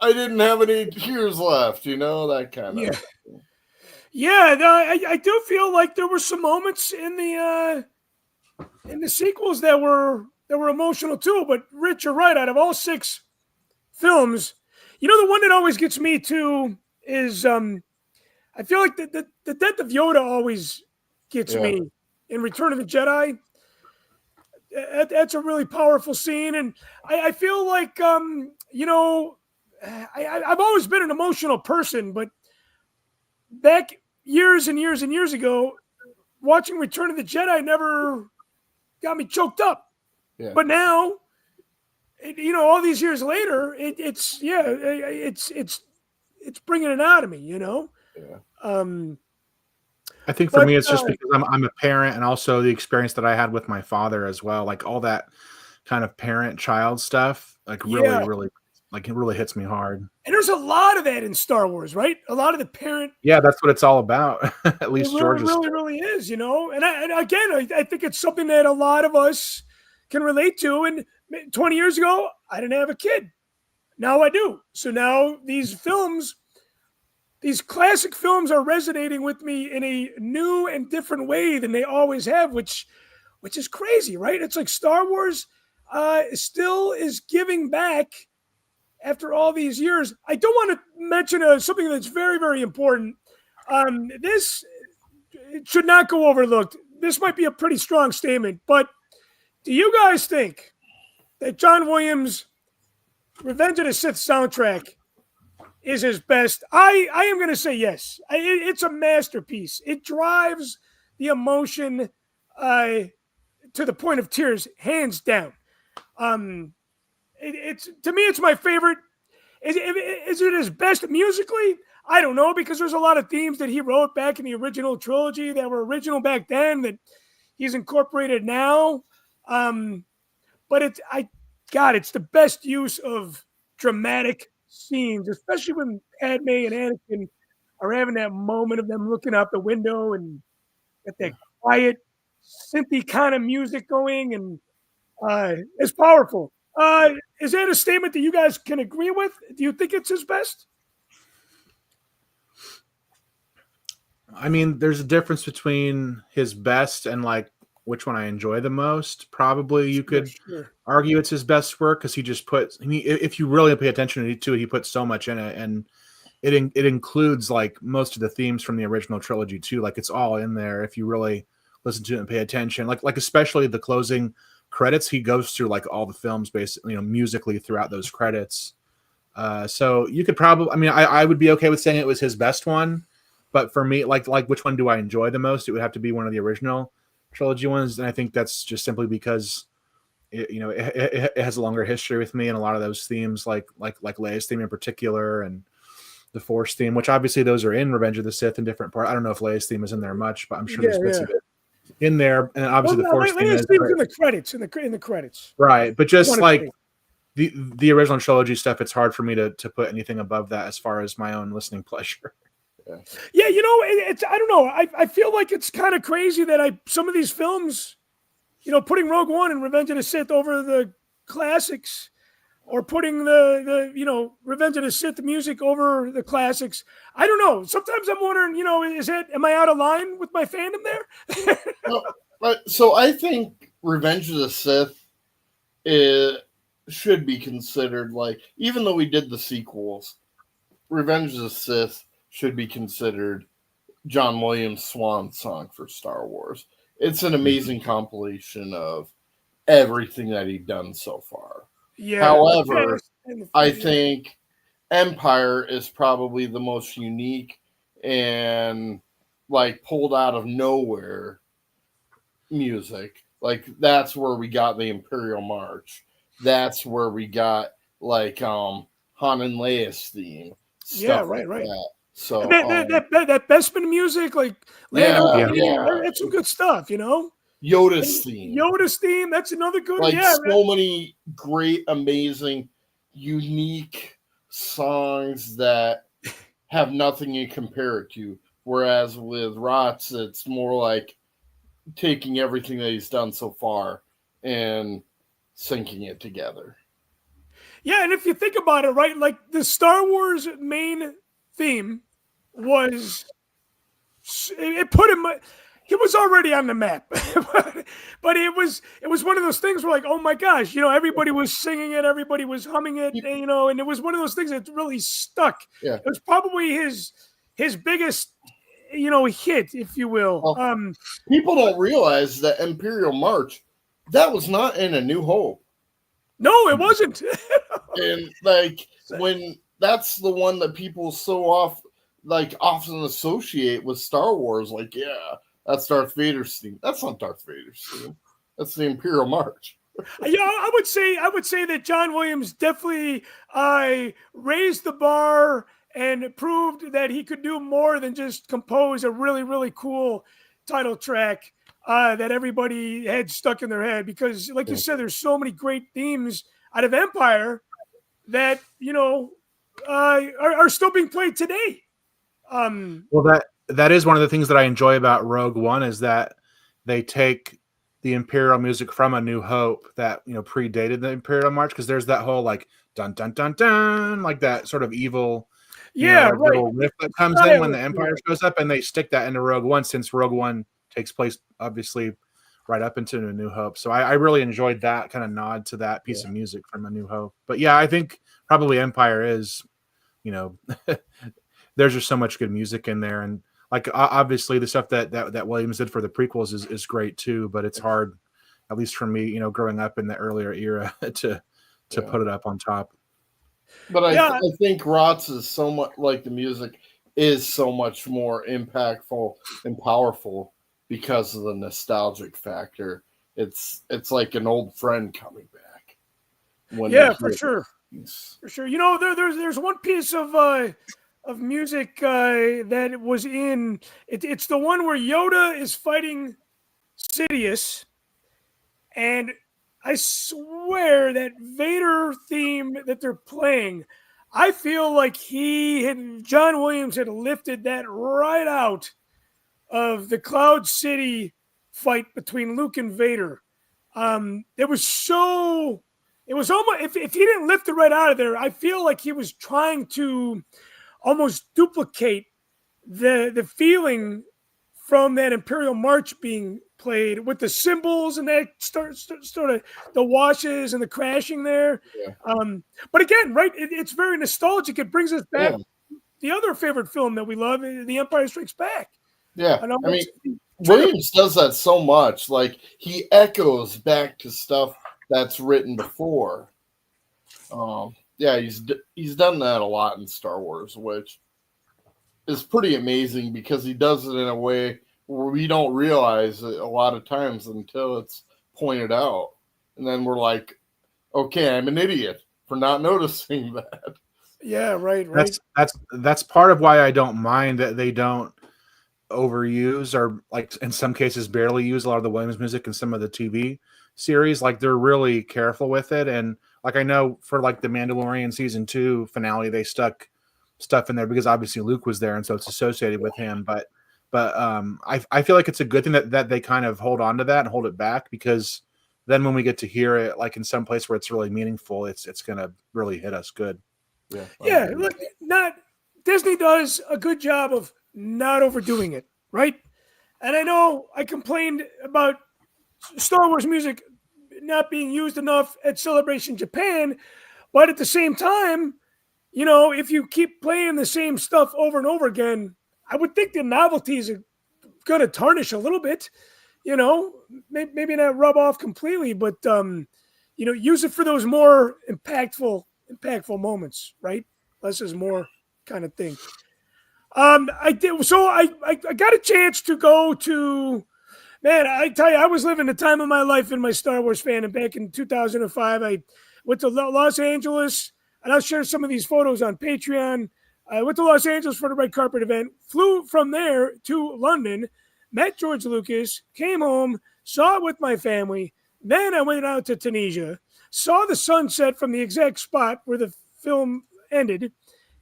I didn't have any tears left, that kind of. Yeah, I do feel like there were some moments in the sequels that were emotional too. But Rich, you're right. Out of all 6 films, the one that always gets me too is I feel like the death of Yoda always gets me in Return of the Jedi. That's a really powerful scene, and I feel like I've always been an emotional person, but back years and years and years ago, watching Return of the Jedi never got me choked up. Yeah. But now, all these years later, it's bringing it out of me. Yeah. I think for me, it's just because I'm a parent, and also the experience that I had with my father as well. Like all that kind of parent-child stuff, really, it really hits me hard. And there's a lot of that in Star Wars, right? A lot of the parent. Yeah, that's what it's all about. At least George really is, And I think it's something that a lot of us can relate to. And 20 years ago, I didn't have a kid. Now I do. So now these classic films are resonating with me in a new and different way than they always have, which is crazy, right? It's like Star Wars still is giving back after all these years. I do want to mention something that's very, very important. This should not go overlooked. This might be a pretty strong statement, but do you guys think that John Williams' Revenge of the Sith soundtrack is his best? I am going to say yes. It's a masterpiece. It drives the emotion to the point of tears, hands down. It's to me, it's my favorite. Is it his best musically? I don't know, because there's a lot of themes that he wrote back in the original trilogy that were original back then that he's incorporated now. But it's the best use of dramatic scenes, especially when Padme and Anakin are having that moment of them looking out the window and got that quiet, synthy kind of music going, and it's powerful. Is that a statement that you guys can agree with? Do you think it's his best? I mean, there's a difference between his best and like which one I enjoy the most. Probably you could Sure. argue it's his best work because he just puts. If you really pay attention to it, he puts so much in it, and it includes like most of the themes from the original trilogy too. Like it's all in there if you really listen to it and pay attention. Like especially the closing credits, he goes through like all the films basically, musically throughout those credits. So you could probably, I mean, I would be okay with saying it was his best one, but for me, like which one do I enjoy the most? It would have to be one of the original trilogy ones, and I think that's just simply because it has a longer history with me, and a lot of those themes, like Leia's theme in particular, and the Force theme, which obviously those are in Revenge of the Sith in different parts. I don't know if Leia's theme is in there much, but I'm sure there's bits of it in there, and obviously the Force theme is in the credits, in the credits, right. But just like the original trilogy stuff, it's hard for me to put anything above that as far as my own listening pleasure. Yeah, it's I don't know. I feel like it's kind of crazy that some of these films, putting Rogue One and Revenge of the Sith over the classics, or putting the Revenge of the Sith music over the classics. I don't know. Sometimes I'm wondering, am I out of line with my fandom there? So I think Revenge of the Sith should be considered, like, even though we did the sequels, Revenge of the Sith should be considered John Williams' swan song for Star Wars. It's an amazing compilation of everything that he'd done so far. Yeah. However, I think Empire is probably the most unique and like pulled out of nowhere music. Like that's where we got the Imperial March. That's where we got like Han and Leia's theme. Right. That. So that Bespin music, like that's some good stuff, Yoda's theme. Yoda's theme, that's another good. Like so many great, amazing, unique songs that have nothing to compare it to. Whereas with Rotz, it's more like taking everything that he's done so far and syncing it together. Yeah, and if you think about it, right, like the Star Wars main theme it put him. He was already on the map, but it was one of those things where like, oh my gosh, everybody was singing it, everybody was humming it, and it was one of those things that really stuck. Yeah. It was probably his biggest, hit, if you will. Well, people don't realize that Imperial March, that was not in A New Hope. No, it wasn't. And like when that's the one that people often associate with Star Wars, like, yeah, that's Darth Vader's theme. That's not Darth Vader's theme. That's the Imperial March. Yeah, I would say that John Williams definitely raised the bar and proved that he could do more than just compose a really, really cool title track that everybody had stuck in their head. Because, like you said, there's so many great themes out of Empire that are still being played today. Well, that is one of the things that I enjoy about Rogue One is that they take the Imperial music from A New Hope that predated the Imperial March, because there's that whole like dun dun dun dun, like that sort of evil little riff that comes in when the Empire shows up, and they stick that into Rogue One, since Rogue One takes place obviously right up into A New Hope. So I really enjoyed that kind of nod to that piece of music from A New Hope. But yeah, I think probably Empire is, there's just so much good music in there, and like obviously the stuff that Williams did for the prequels is great too. But it's hard, at least for me, growing up in the earlier era, to put it up on top. But I think Rotz is so much like the music is so much more impactful and powerful because of the nostalgic factor. It's like an old friend coming back. For sure. For sure. There's one piece of music that was in it's the one where Yoda is fighting Sidious, and I swear that Vader theme that they're playing, I feel like John Williams had lifted that right out of the Cloud City fight between Luke and Vader. It was almost, if he didn't lift it right out of there, I feel like he was trying to almost duplicate the feeling from that Imperial March being played with the cymbals and that sort of the washes and the crashing there. Yeah. But again, right, it's very nostalgic. It brings us back Yeah. the other favorite film that we love, The Empire Strikes Back. Yeah. And I mean, Williams does that so much. Like, he echoes back to stuff that's written before. Yeah, he's done that a lot in Star Wars, which is pretty amazing because he does it in a way where we don't realize it a lot of times until it's pointed out. And then we're like, okay, I'm an idiot for not noticing that. Yeah, right. That's part of why I don't mind that they don't overuse or, like, in some cases barely use a lot of the Williams music in some of the TV series. Like, they're really careful with it. And like, I know for like the Mandalorian season 2 finale, they stuck stuff in there because obviously Luke was there and so it's associated with him. But I feel like it's a good thing that they kind of hold on to that and hold it back, because then when we get to hear it, like in some place where it's really meaningful, it's gonna really hit us good. Yeah, look, Disney does a good job of not overdoing it, right? And I know I complained about Star Wars music not being used enough at Celebration Japan, but at the same time, if you keep playing the same stuff over and over again, I would think the novelties are going to tarnish a little bit. Maybe not rub off completely, but use it for those more impactful moments, right? Less is more kind of thing. I did. So I got a chance to go to, man, I tell you, I was living the time of my life in my Star Wars fandom back in 2005. I went to Los Angeles, and I'll share some of these photos on Patreon. I went to Los Angeles for the red carpet event, flew from there to London, met George Lucas, came home, saw it with my family. Then I went out to Tunisia, saw the sunset from the exact spot where the film ended.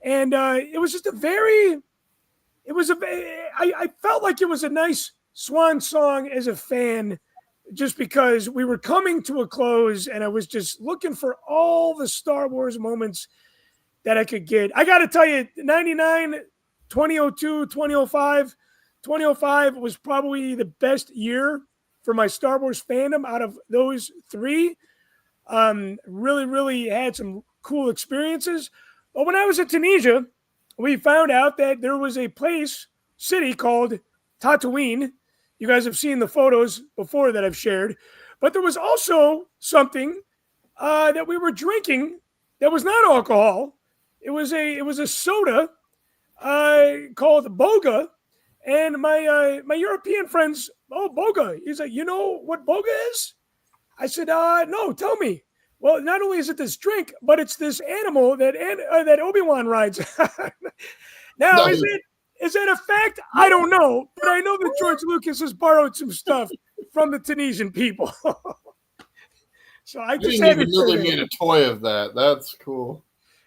And it was just I felt like it was a nice swan song as a fan, just because we were coming to a close and I was just looking for all the Star Wars moments that I could get. I got to tell you, 99, 2002, 2005, 2005 was probably the best year for my Star Wars fandom out of those three. Really, really had some cool experiences. But when I was in Tunisia, we found out that there was a city called Tatooine. You guys have seen the photos before that I've shared. But there was also something that we were drinking that was not alcohol. It was a soda called Boga. And my European friends, Boga. He's like, you know what Boga is? I said, no, tell me. Well, not only is it this drink, but it's this animal that Obi-Wan rides. Now, is it a fact? I don't know, but I know that George Lucas has borrowed some stuff from the Tunisian people. So I just didn't even know they made a toy of that. That's cool.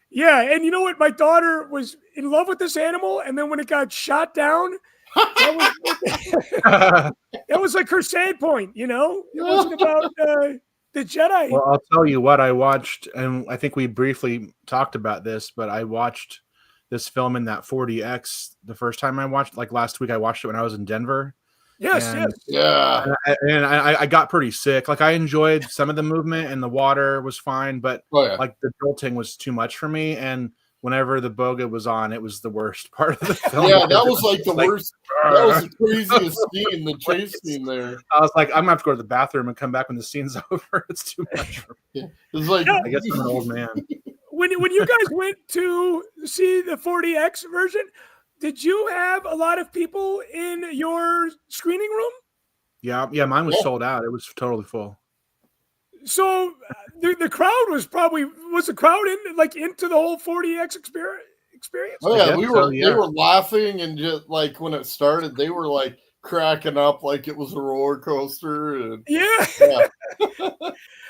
Yeah, and you know what? My daughter was in love with this animal, and then when it got shot down, that was like her sad point. It wasn't about the Jedi. Well, I'll tell you what I watched, and I think we briefly talked about this, but I watched this film in that 4DX the first time I watched, like last week. I watched it when I was in Denver. Yes. Yeah. And I got pretty sick. Like, I enjoyed some of the movement and the water was fine, but like the jolting was too much for me. And whenever the Boga was on, it was the worst part of the film. Yeah, that was like the worst. That was the craziest scene, the chase scene there. I was like, I'm gonna have to go to the bathroom and come back when the scene's over. It's too much for me. It's like, I guess I'm an old man. When you guys went to see the 4DX version, did you have a lot of people in your screening room? Yeah, mine was sold out. It was totally full. So the crowd was the crowd into the whole 4DX experience? Oh yeah, they were laughing, and just like when it started, they were like cracking up like it was a roller coaster. And, yeah.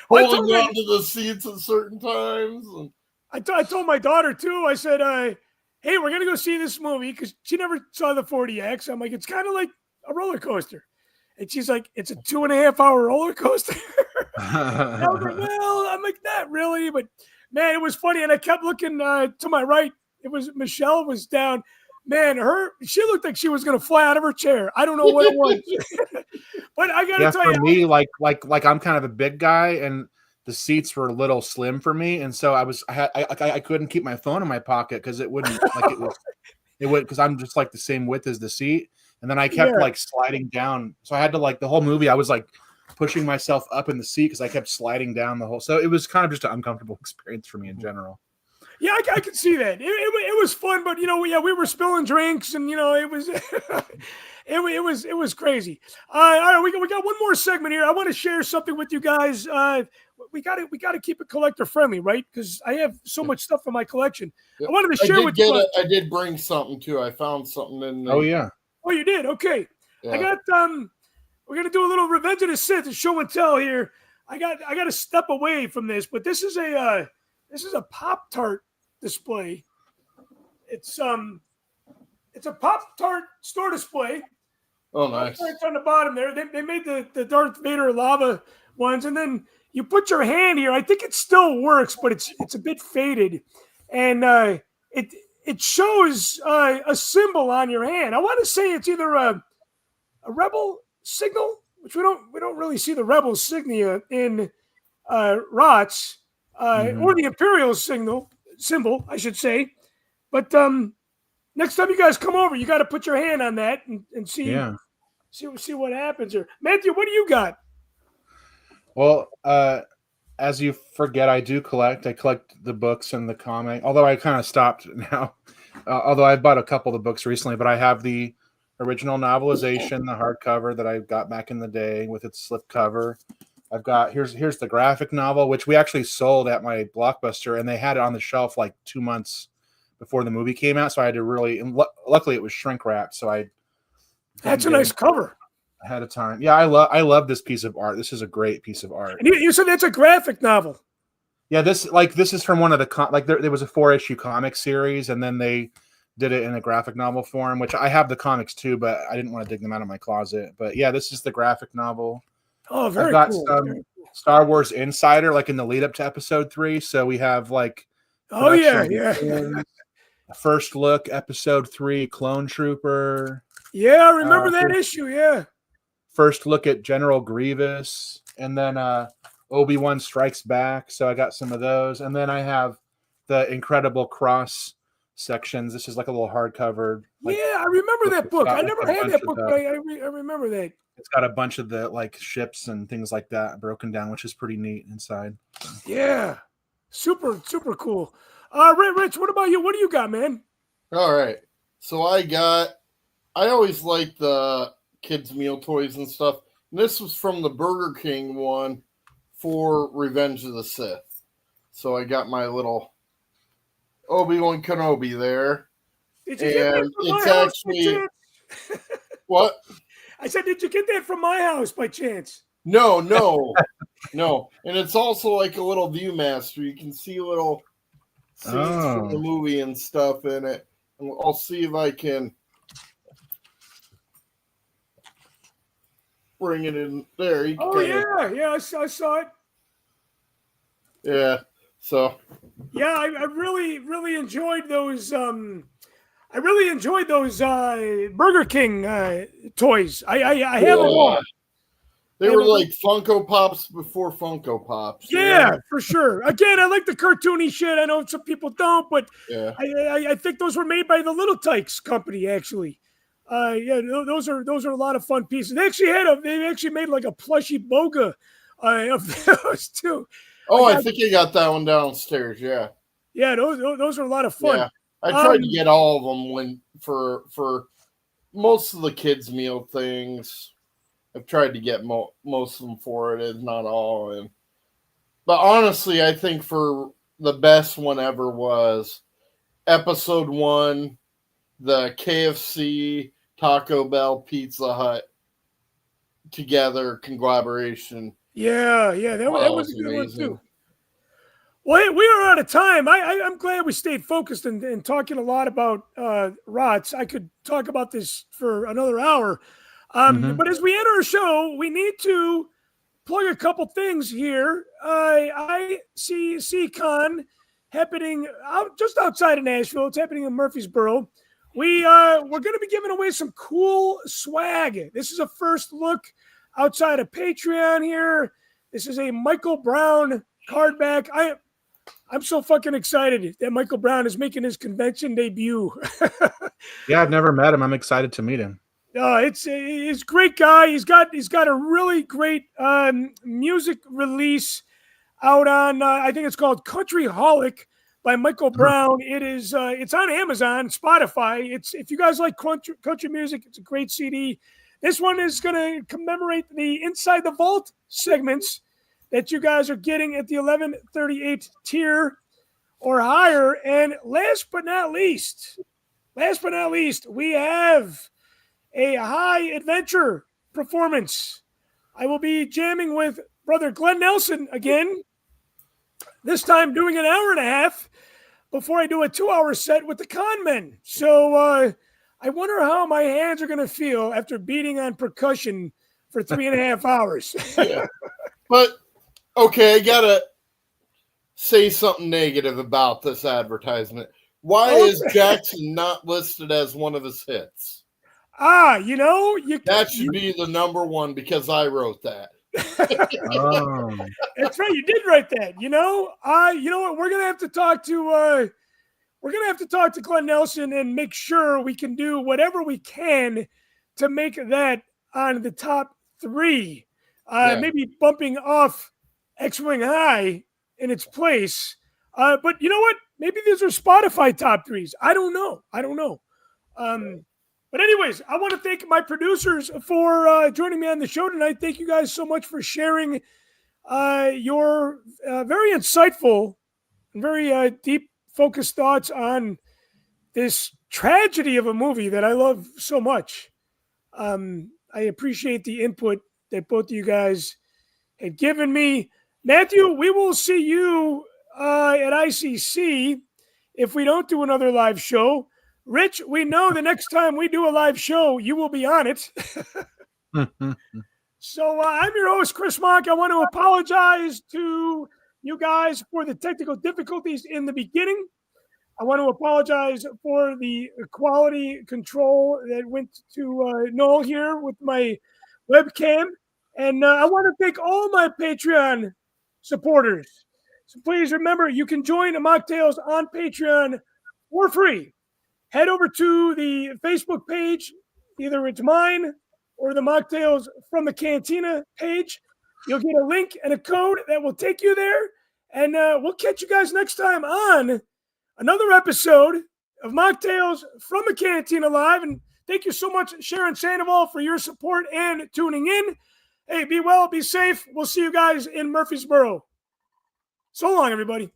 Holding on to the seats at certain times. And I told my daughter too. I said, hey, we're gonna go see this movie because she never saw the 4DX. I'm like, it's kind of like a roller coaster. And she's like, it's a 2.5 hour roller coaster. I was like, well, I'm like, not really, but man, it was funny. And I kept looking to my right. Michelle was down. Man, she looked like she was going to fly out of her chair. I don't know what it was. But I got to tell for you. me, like I'm kind of a big guy, and the seats were a little slim for me. And so I couldn't keep my phone in my pocket because it wouldn't, like it would, because I'm just like the same width as the seat. And then I kept like sliding down. So I had to, like, the whole movie, I was like pushing myself up in the seat because I kept sliding down the whole. So it was kind of just an uncomfortable experience for me in general. Yeah, I can see that. It was fun, but we were spilling drinks, and it was it was crazy. All right, we got one more segment here. I want to share something with you guys. We got to keep it collector friendly, right? Because I have so much stuff in my collection. I wanted to share with you. I did bring something too. I found something in there. Oh yeah. Oh, you did? Okay. Yeah. I got we're gonna do a little Revenge of the Sith show and tell here. I got to step away from this, but this is a Pop-Tart display. It's a Pop-Tart store display. Oh, nice. It's on the bottom there. They made the Darth Vader lava ones, and then you put your hand here. I think it still works, but it's a bit faded, and it shows a symbol on your hand. I want to say it's either a rebel signal, which we don't really see the rebel signia in ROTS, or the Imperial symbol, I should say. But next time you guys come over, you got to put your hand on that and see what happens here. Matthew, what do you got? Well, as you forget, I do collect. I collect the books and the comic, although I kind of stopped now. Although I bought a couple of the books recently, but I have the original novelization, the hardcover that I got back in the day with its slip cover. I've got here's the graphic novel, which we actually sold at my Blockbuster, and they had it on the shelf like 2 months before the movie came out. So I had to luckily it was shrink wrapped. So that's a nice cover. Ahead of time. Yeah, I love this piece of art. This is a great piece of art. And you said that's a graphic novel. Yeah, this is from one of the there was a 4-issue comic series, and then they did it in a graphic novel form, which I have the comics too, but I didn't want to dig them out of my closet. But yeah, this is the graphic novel. Oh, very cool. Some Star Wars Insider, like in the lead up to Episode 3. So we have like, first look, Episode 3, Clone Trooper. Yeah, I remember that issue. Yeah. First look at General Grievous, and then Obi-Wan Strikes Back. So I got some of those, and then I have the Incredible Cross sections. This is like a little hardcover. I remember that book. I never had that book, but I remember that. It's got a bunch of the like ships and things like that broken down, which is pretty neat inside. Yeah, super cool. Rich, what about you? What do you got, man? All right, so I always like the kids' meal toys and stuff. And this was from the Burger King one for Revenge of the Sith. So I got my little Obi-Wan Kenobi there. Did you get that from my house by chance? What? I said, did you get that from my house by chance? No. And it's also like a little Viewmaster. You can see little scenes from the movie and stuff in it. And I'll see if I can bring it in there. I saw it. Yeah. So. Yeah, I really enjoyed those. I really enjoyed those Burger King toys. I have them all. They were like Funko Pops before Funko Pops. Yeah, for sure. Again, I like the cartoony shit. I know some people don't, but I think those were made by the Little Tykes company, actually. Those are a lot of fun pieces. They actually made like a plushy Boga of those too. Oh, I think you got that one downstairs. Yeah. Yeah, those are a lot of fun. Yeah. I tried to get all of them for most of the kids' meal things. I've tried to get most of them for it, if not all. But honestly, I think for the best one ever was Episode 1, the KFC, Taco Bell, Pizza Hut together collaboration. Yeah, that was a good one too. Well, we are out of time. I'm glad we stayed focused and talking a lot about ROTS. I could talk about this for another hour. But as we end our show, we need to plug a couple things here. I see Con happening just outside of Nashville. It's happening in Murfreesboro. we're going to be giving away some cool swag. This is a first look outside of Patreon here. This is a Michael Brown card back. I'm so fucking excited that Michael Brown is making his convention debut. Yeah, I've never met him. I'm excited to meet him. He's a great guy. He's got a really great music release out on I think it's called Country Holic by Michael Brown. It is it's on Amazon, Spotify. It's if you guys like country music, it's a great CD. This one is going to commemorate the Inside the Vault segments that you guys are getting at the 1138 tier or higher. And last but not least, we have a high adventure performance. I will be jamming with brother Glenn Nelson again, this time doing an hour and a half before I do a 2-hour set with the Con Men. So I wonder how my hands are going to feel after beating on percussion for 3.5 hours. Yeah. But, okay, I got to say something negative about this advertisement. Why is Jackson not listed as one of his hits? That should be the number one because I wrote that. Oh. That's right. You did write that. You know what? We're gonna have to talk to Glenn Nelson and make sure we can do whatever we can to make that on the top 3. Maybe bumping off X-Wing High in its place. But you know what? Maybe these are Spotify top 3s. I don't know. But anyways, I want to thank my producers for joining me on the show tonight. Thank you guys so much for sharing your very insightful and very deep, focused thoughts on this tragedy of a movie that I love so much. I appreciate the input that both of you guys had given me. Matthew, we will see you at ICC if we don't do another live show. Rich, we know the next time we do a live show, you will be on it. So I'm your host, Chris Monk. I want to apologize to you guys for the technical difficulties in the beginning. I want to apologize for the quality control that went to Noel here with my webcam. And I want to thank all my Patreon supporters. So please remember, you can join Machtails on Patreon for free. Head over to the Facebook page, either it's mine or the Machtails from the Cantina page. You'll get a link and a code that will take you there. And we'll catch you guys next time on another episode of Machtails from the Cantina Live. And thank you so much, Sharon Sandoval, for your support and tuning in. Hey, be well, be safe. We'll see you guys in Murfreesboro. So long, everybody.